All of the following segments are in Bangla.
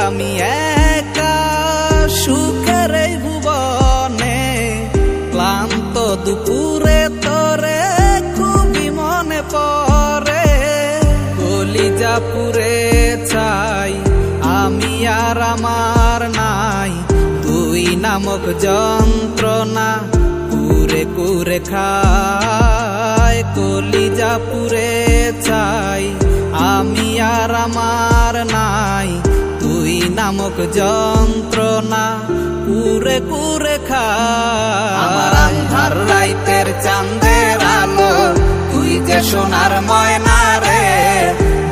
আমি একা সুখের এই ভুবনে, ক্লান্ত দুপুরে তোরে খুবই মনে পড়ে। কলিজা পুরে চাই আমি আর আমার নাই, তুই নামক যন্ত্রণা কুরে কুরে খায়। কলিজা পুরে চাই আমি আর আমার নাই, তুই নামক যন্ত্রণা কুরে কুরে খায়। আমার আন্ধার রাইতের চাঁদের আলো, তুই যে সোনার ময়না রে,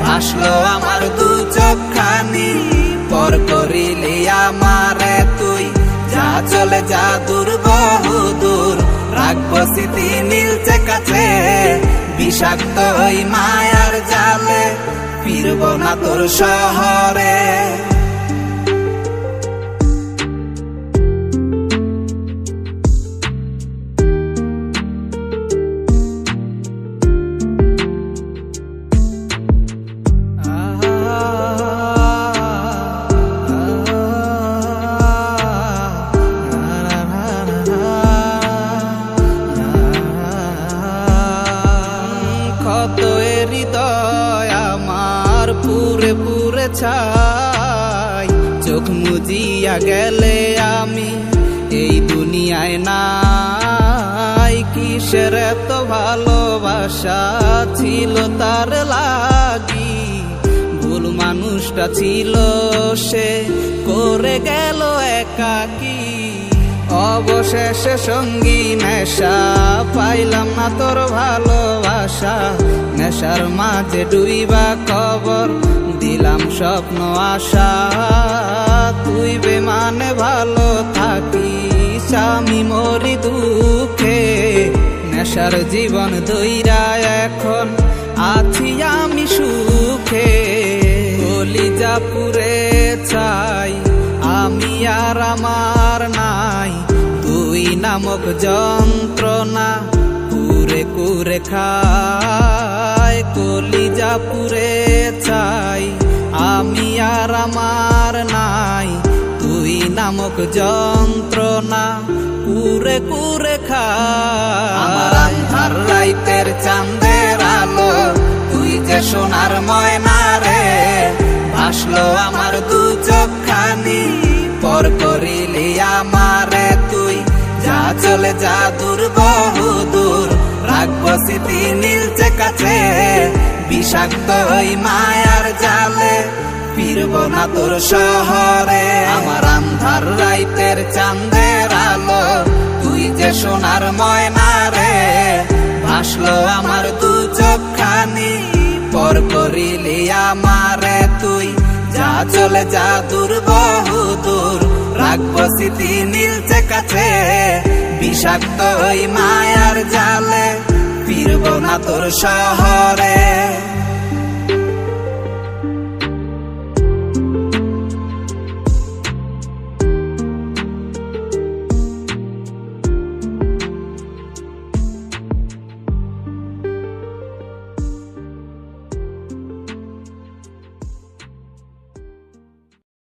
ভাসলো আমার দু চোখখানি, পর করিলি আমারে তুই। যা চলে যা দূর বহু দূর, রাখবো স্মৃতি নীলচে কাছে, বিষাক্ত ওই মায়ার জালে ফিরবো না তোর শহরে। হৃদয় আমার পুরে পুরে ছাই, চোখ মুজিয়া গেলে আমি এই দুনিয়ায় নাই। কিসের এত ভালোবাসা ছিল তার লাগি, ভুল মানুষটা ছিল সে, করে গেল একাকী। অবশেষে সঙ্গী নেশা, পাইলাম না তোর ভালোবাসা, নেশার মাঝে ডুইবা কবর দিলাম স্বপ্ন আশা। তুই বেমানে ভালো থাকিস, আমি মরি দুঃখে, নেশার জীবন দইরা এখন আছি আমি সুখে। কলিজা পুরে চাই আমি আর আমার নাই, তুই নামক যন্ত্রণা কুরে কুরে খায়। কলিজা পুরে চাই আমি আর আমার নাই, তুই নামক যন্ত্রণা কুরে কুরে খায়। আমার আন্ধার রাইতের চাঁদের আলো, তুই যে সোনার ময়না রে, ভাসলো আমার দু চোখখানি, পর করিলি আমারে তুই। যা চলে যা দূর বহু দূর, রাখবো স্মৃতি নীলচে কাছে, বিষাক্ত ওই মায়ার জালে ফিরবো না তোর শহরে। আমার আন্ধার রাইতের চাঁদের আলো, তুই যে সোনার ময়না রে, ভাসলো আমার দু চোখখানি, পর করিলি আমারে তুই। যা চলে যা দূর বহু দূর, রাখবো স্মৃতি নীলচে কাছে, বিষাক্ত ওই মায়ার জালে ফিরবো না তোর শহরে।